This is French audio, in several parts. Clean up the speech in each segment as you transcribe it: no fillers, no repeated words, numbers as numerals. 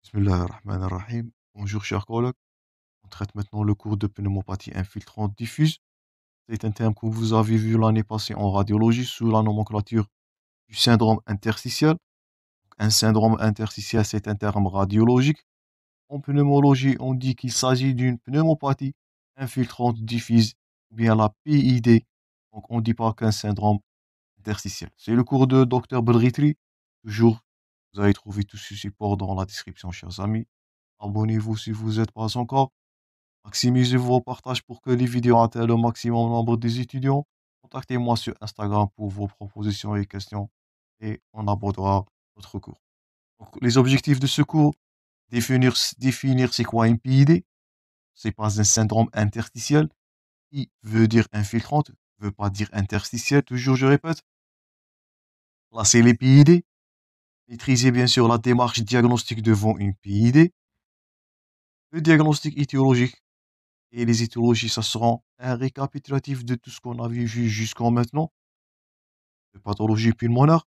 Bismillahirrahmanirrahim. Bonjour chers collègues, on traite maintenant le cours de pneumopathie infiltrante diffuse. C'est un terme que vous avez vu l'année passée en radiologie sous la nomenclature du syndrome interstitiel. Un syndrome interstitiel, c'est un terme radiologique. En pneumologie, on dit qu'il s'agit d'une pneumopathie infiltrante diffuse, ou bien la PID. Donc on ne dit pas qu'un syndrome interstitiel. C'est le cours de Dr Bedritri. Toujours, vous allez trouver tout ce support dans la description, chers amis. Abonnez-vous si vous n'êtes pas encore. Maximisez vos partages pour que les vidéos atteignent le maximum nombre des étudiants. Contactez-moi sur Instagram pour vos propositions et questions et on abordera votre cours. Donc, les objectifs de ce cours, définir c'est quoi une PID. C'est pas un syndrome interstitiel. I veut dire infiltrante, veut pas dire interstitiel. Toujours, je répète. Là, c'est les PID. Maîtrisez bien sûr la démarche diagnostique devant une PID. Le diagnostic étiologique. Et les étiologies, ça sera un récapitulatif de tout ce qu'on a vu jusqu'en maintenant. De pathologie pulmonaire,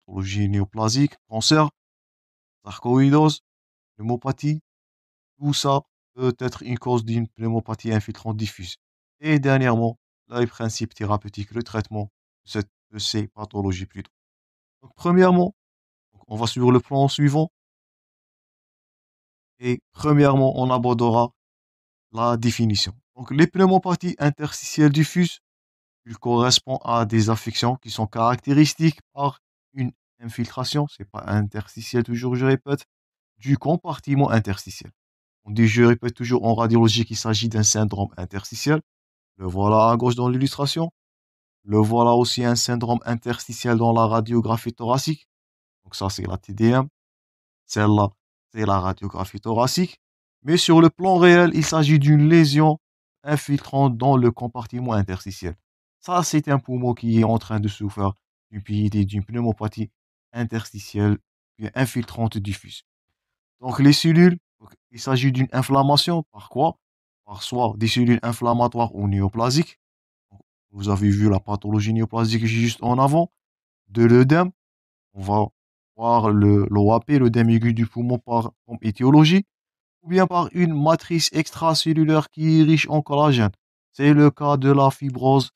pathologie néoplasique, cancer, sarcoïdose, pneumopathie, tout ça peut être une cause d'une pneumopathie infiltrante diffuse. Et dernièrement, là, les principes thérapeutiques, le traitement de ces pathologies plutôt. Donc, premièrement, on va sur le plan suivant. Et premièrement, on abordera la définition. Donc, les pneumopathies interstitielles diffuses. Il correspond à des affections qui sont caractéristiques par une infiltration, c'est pas interstitiel toujours, je répète, du compartiment interstitiel. On dit, je répète toujours en radiologie qu'il s'agit d'un syndrome interstitiel. Le voilà à gauche dans l'illustration. Le voilà aussi un syndrome interstitiel dans la radiographie thoracique. Donc ça, c'est la TDM. Celle-là, c'est la radiographie thoracique. Mais sur le plan réel, il s'agit d'une lésion infiltrante dans le compartiment interstitiel. Ça, c'est un poumon qui est en train de souffrir d'une PID, d'une pneumopathie interstitielle, puis infiltrante diffuse. Donc, les cellules, donc, il s'agit d'une inflammation. Par quoi? Par soit des cellules inflammatoires ou néoplasiques. Vous avez vu la pathologie néoplasique juste en avant, de l'œdème. On va voir l'OAP, l'œdème aigu du poumon comme étiologie, ou bien par une matrice extracellulaire qui est riche en collagène. C'est le cas de la fibrose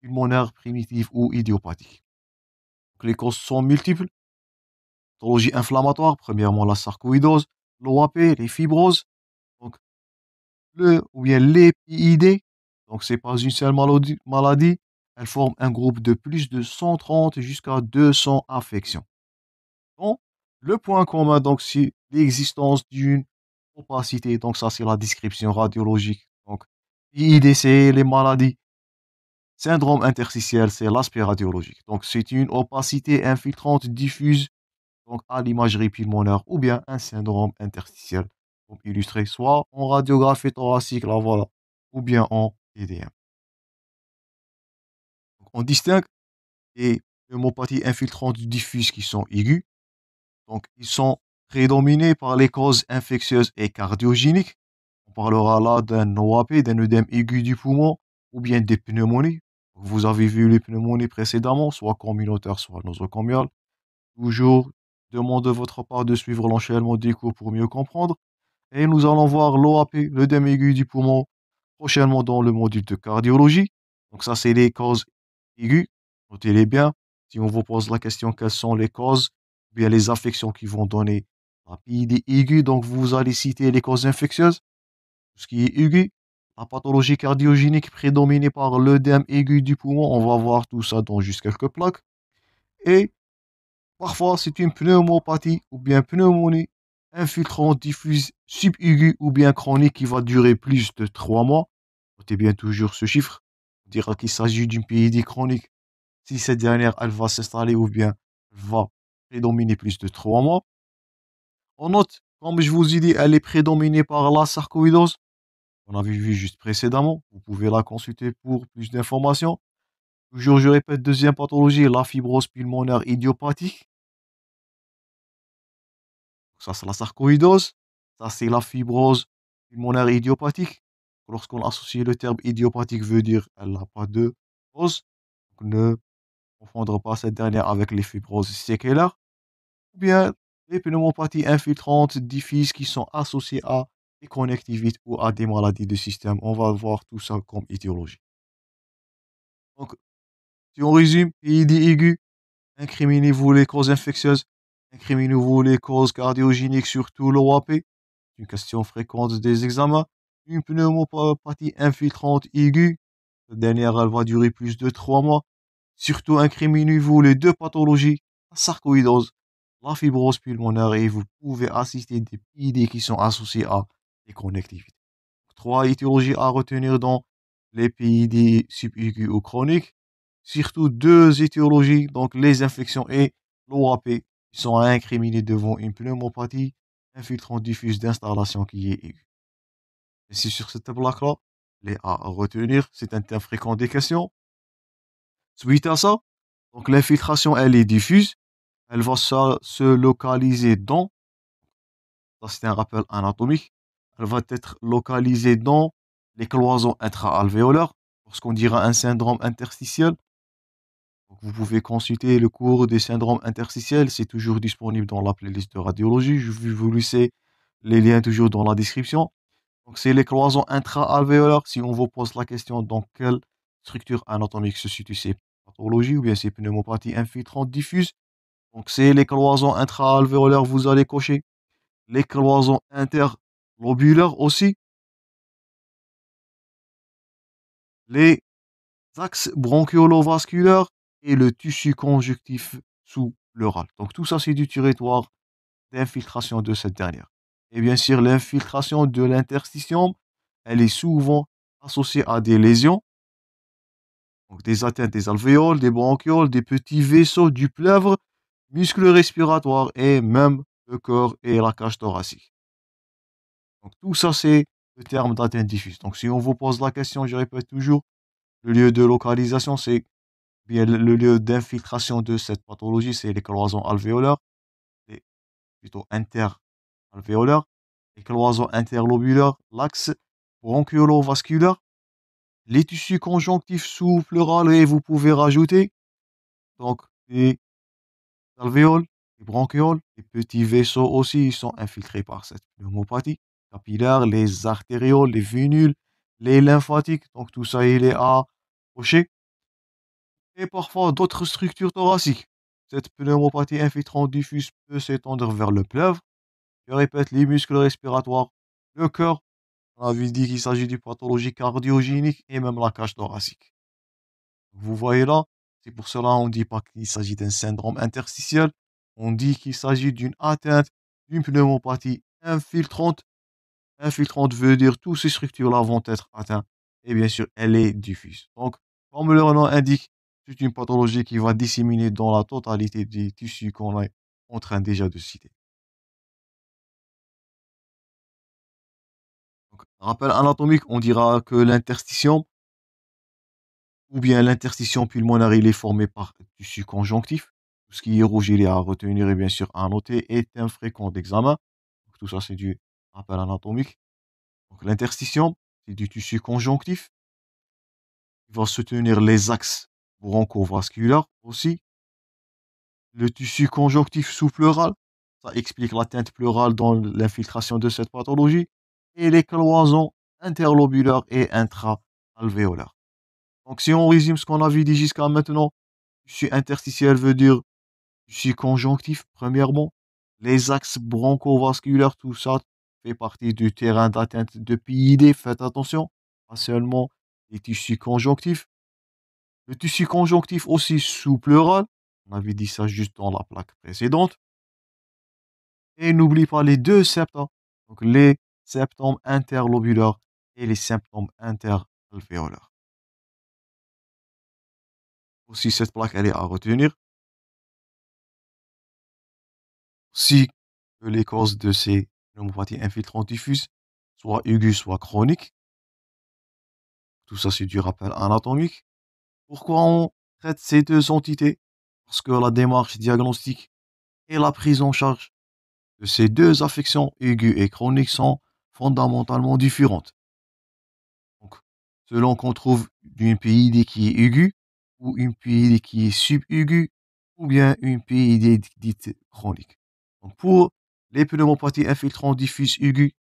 pulmonaire primitive ou idiopathique. Donc, les causes sont multiples. Pathologie inflammatoire, premièrement la sarcoïdose, l'OAP, les fibroses, donc ou bien les PID. Donc c'est pas une seule maladie, elles forment un groupe de plus de 130 jusqu'à 200 affections. Bon, le point commun, donc, c'est l'existence d'une opacité. Donc, ça, c'est la description radiologique. Donc, PID, c'est les maladies. Syndrome interstitiel, c'est l'aspect radiologique. Donc, c'est une opacité infiltrante diffuse donc, à l'imagerie pulmonaire ou bien un syndrome interstitiel. Comme illustré soit en radiographie thoracique, là voilà, ou bien en TDM. Donc, on distingue les pneumopathies infiltrantes diffuses qui sont aiguës. Donc, ils sont prédominés par les causes infectieuses et cardiogéniques. On parlera là d'un OAP, d'un œdème aigu du poumon, ou bien des pneumonies. Vous avez vu les pneumonies précédemment, soit communautaires, soit nosocomiales. Toujours, demande de votre part de suivre l'enchaînement des cours pour mieux comprendre. Et nous allons voir l'OAP, l'œdème aigu du poumon, prochainement dans le module de cardiologie. Donc ça, c'est les causes aiguës. Notez-les bien. Si on vous pose la question quelles sont les causes, ou bien les affections qui vont donner la PID aiguë, donc vous allez citer les causes infectieuses, tout ce qui est aigu, la pathologie cardiogénique prédominée par l'œdème aigu du poumon, on va voir tout ça dans juste quelques plaques. Et parfois, c'est une pneumopathie ou bien pneumonie infiltrante diffuse subaiguë ou bien chronique qui va durer plus de 3 mois. Notez bien toujours ce chiffre. On dira qu'il s'agit d'une PID chronique si cette dernière elle va s'installer ou bien va prédominer plus de 3 mois. On note, comme je vous ai dit, elle est prédominée par la sarcoïdose. On avait vu juste précédemment. Vous pouvez la consulter pour plus d'informations. Toujours, je répète, deuxième pathologie, la fibrose pulmonaire idiopathique. Ça, c'est la sarcoïdose. Ça, c'est la fibrose pulmonaire idiopathique. Lorsqu'on associe le terme idiopathique, veut dire elle n'a pas de cause. Donc, ne confondre pas cette dernière avec les fibroses séquelaires. Ou bien, les pneumopathies infiltrantes diffuses qui sont associées à des connectivites ou à des maladies de système. On va voir tout ça comme étiologie. Donc, si on résume, PID aigu, incriminez-vous les causes infectieuses, incriminez-vous les causes cardiogéniques, surtout l'OAP. Une question fréquente des examens. Une pneumopathie infiltrante aiguë. Cette dernière, elle va durer plus de 3 mois. Surtout, incriminez-vous les deux pathologies, la sarcoïdose, la fibrose pulmonaire, et vous pouvez assister des PID qui sont associés à des connectivités. Trois étiologies à retenir dans les PID subaigus ou chroniques. Surtout deux étiologies, donc les infections et l'OAP, qui sont incriminées devant une pneumopathie infiltrante diffuse d'installation qui est aiguë. Et c'est sur cette plaque-là, les A à retenir, c'est un thème fréquent des questions. Suite à ça, donc l'infiltration, elle est diffuse, elle va se localiser dans, ça c'est un rappel anatomique, elle va être localisée dans les cloisons intra-alvéolaires, lorsqu'on dira un syndrome interstitiel. Donc vous pouvez consulter le cours des syndromes interstitiels, c'est toujours disponible dans la playlist de radiologie. Je vais vous laisser les liens toujours dans la description. Donc c'est les cloisons intra-alvéolaires. Si on vous pose la question dans quelle structure anatomique se situent ces pathologies ou bien ces pneumopathies infiltrantes diffuses, donc c'est les cloisons intra-alvéolaires, vous allez cocher. Les cloisons interlobulaires aussi. Les axes bronchiolo-vasculaires et le tissu conjonctif sous-pleural. Donc tout ça, c'est du territoire d'infiltration de cette dernière. Et bien sûr, l'infiltration de l'interstitium, elle est souvent associée à des lésions, donc des atteintes des alvéoles, des bronchioles, des petits vaisseaux du pleuve, muscles respiratoires et même le corps et la cage thoracique. Donc tout ça, c'est le terme d'atteinte diffuse. Donc si on vous pose la question, je répète toujours, le lieu de localisation, c'est bien le lieu d'infiltration de cette pathologie, c'est les cloisons alvéolaires, et plutôt interalvéolaires, les cloisons interlobulaires, l'axe bronchiolo-vasculaire, les tissus conjonctifs sous-pleurales, et vous pouvez rajouter donc les alvéoles, les bronchioles, les petits vaisseaux aussi, ils sont infiltrés par cette pneumopathie capillaire, les artérioles, les vénules, les lymphatiques, donc tout ça, il est à cocher. Et parfois d'autres structures thoraciques. Cette pneumopathie infiltrante diffuse peut s'étendre vers le pleuve. Je répète, les muscles respiratoires, le cœur. On avait dit qu'il s'agit d'une pathologie cardiogénique et même la cage thoracique. Vous voyez là, c'est pour cela on ne dit pas qu'il s'agit d'un syndrome interstitiel. On dit qu'il s'agit d'une atteinte d'une pneumopathie infiltrante. Infiltrante veut dire toutes ces structures-là vont être atteintes. Et bien sûr, elle est diffuse. Donc, comme leur nom indique, c'est une pathologie qui va disséminer dans la totalité des tissus qu'on est en train déjà de citer. Donc, rappel anatomique, on dira que l'interstitium ou bien l'interstitium pulmonaire, il est formé par tissu conjonctif. Tout ce qui est rouge, il est à retenir et bien sûr à noter, est infréquent d'examen. Donc, tout ça, c'est du rappel anatomique. Donc, l'interstitium, c'est du tissu conjonctif. Il va soutenir les axes broncho-vasculaires aussi. Le tissu conjonctif sous-pleural, ça explique l'atteinte pleurale dans l'infiltration de cette pathologie. Et les cloisons interlobulaires et intra-alvéolaires. Donc si on résume ce qu'on avait dit jusqu'à maintenant, tissu interstitiel veut dire tissu conjonctif, premièrement. Les axes broncho-vasculaires, tout ça fait partie du terrain d'atteinte de PID. Faites attention, pas seulement les tissus conjonctifs. Le tissu conjonctif aussi sous-pleural. On avait dit ça juste dans la plaque précédente. Et n'oublie pas les deux septa. Donc les septums interlobulaires et les septums interalvéolaires. Aussi, cette plaque, elle est à retenir. Si les causes de ces pneumopathies infiltrantes diffuses, soit aiguës, soit chroniques, tout ça c'est du rappel anatomique. Pourquoi on traite ces deux entités? Parce que la démarche diagnostique et la prise en charge de ces deux affections aiguës et chroniques sont fondamentalement différentes. Donc, selon qu'on trouve une PID qui est aiguë, ou une PID qui est subaiguë, ou bien une PID dite chronique. Donc pour les pneumopathies infiltrantes diffuses aiguës,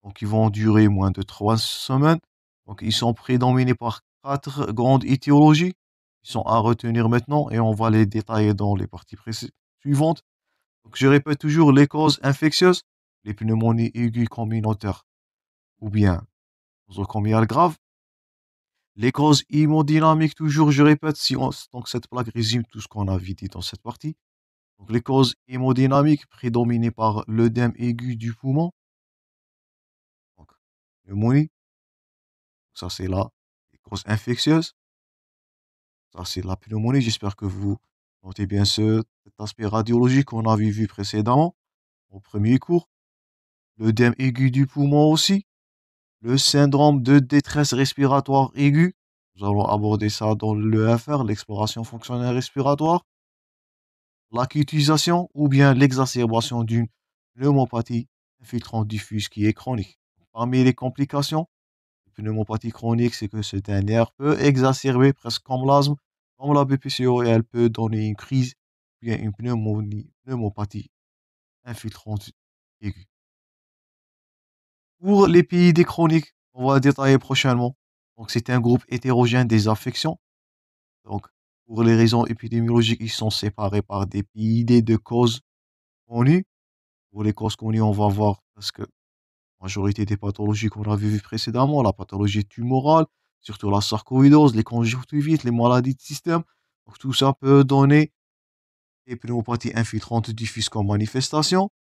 donc ils vont durer moins de 3 semaines. Donc ils sont prédominés par 4 grandes étiologies. Ils sont à retenir maintenant et on va les détailler dans les parties suivantes. Donc je répète toujours les causes infectieuses, les pneumonies aiguës communautaires ou bien nosocomiales graves. Les causes hémodynamiques, toujours, je répète, si on, donc cette plaque résume tout ce qu'on a dit dans cette partie. Donc les causes hémodynamiques prédominées par l'œdème aigu du poumon, donc pneumonie, ça c'est là. Les causes infectieuses, ça c'est la pneumonie. J'espère que vous notez bien cet aspect radiologique qu'on avait vu précédemment au premier cours. L'œdème aigu du poumon aussi. Le syndrome de détresse respiratoire aiguë. Nous allons aborder ça dans le FR, l'exploration fonctionnelle respiratoire. L'acutisation ou bien l'exacerbation d'une pneumopathie infiltrante diffuse qui est chronique. Parmi les complications, la pneumopathie chronique, c'est que ce dernière peut exacerber presque comme l'asthme, comme la BPCO, et elle peut donner une crise, ou bien une pneumopathie infiltrante aiguë. Pour les PID chroniques, on va détailler prochainement. Donc, c'est un groupe hétérogène des affections. Donc, pour les raisons épidémiologiques, ils sont séparés par des PID de causes connues. Pour les causes connues, on va voir parce que la majorité des pathologies qu'on a vues précédemment, la pathologie tumorale, surtout la sarcoïdose, les conjonctivites, les maladies de système. Donc, tout ça peut donner des pneumopathies infiltrantes diffuses comme manifestation.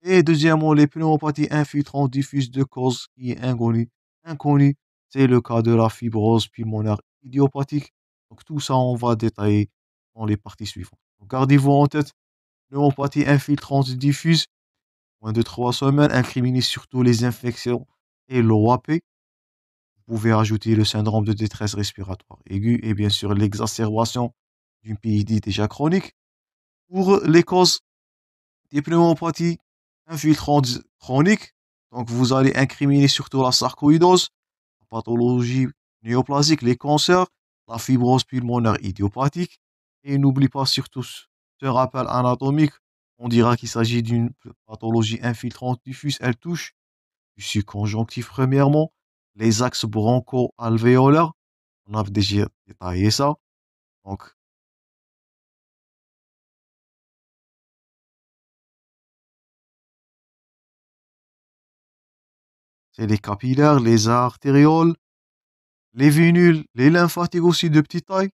Et deuxièmement, les pneumopathies infiltrantes diffuses de cause qui est inconnue. Inconnue, c'est le cas de la fibrose pulmonaire idiopathique. Donc tout ça, on va détailler dans les parties suivantes. Donc, gardez-vous en tête, pneumopathie infiltrante diffuse, moins de 3 semaines, incriminez surtout les infections et l'OAP. Vous pouvez ajouter le syndrome de détresse respiratoire aiguë et bien sûr l'exacerbation d'une PID déjà chronique. Pour les causes des pneumopathies infiltrantes chroniques. Donc, vous allez incriminer surtout la sarcoïdose, la pathologie néoplasique, les cancers, la fibrose pulmonaire idiopathique. Et n'oublie pas surtout ce rappel anatomique. On dira qu'il s'agit d'une pathologie infiltrante diffuse. Elle touche le tissu conjonctif premièrement, les axes broncho-alvéolaires. On a déjà détaillé ça. Donc, c'est les capillaires, les artérioles, les vénules, les lymphatiques aussi de petite taille.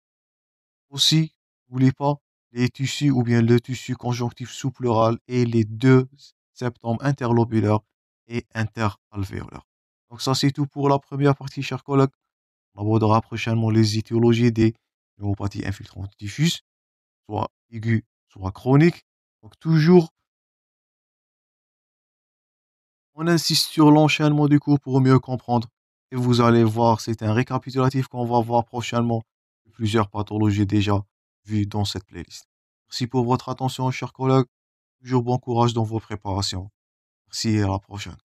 Aussi, n'oubliez pas les tissus ou bien le tissu conjonctif sous-pleural et les deux septums interlobulaires et interalvéolaires. Donc ça, c'est tout pour la première partie, chers collègues. On abordera prochainement les étiologies des pneumopathies infiltrantes diffuses, soit aiguës, soit chroniques. Donc toujours, on insiste sur l'enchaînement du cours pour mieux comprendre. Et vous allez voir, c'est un récapitulatif qu'on va voir prochainement de plusieurs pathologies déjà vues dans cette playlist. Merci pour votre attention, chers collègues. Toujours bon courage dans vos préparations. Merci et à la prochaine.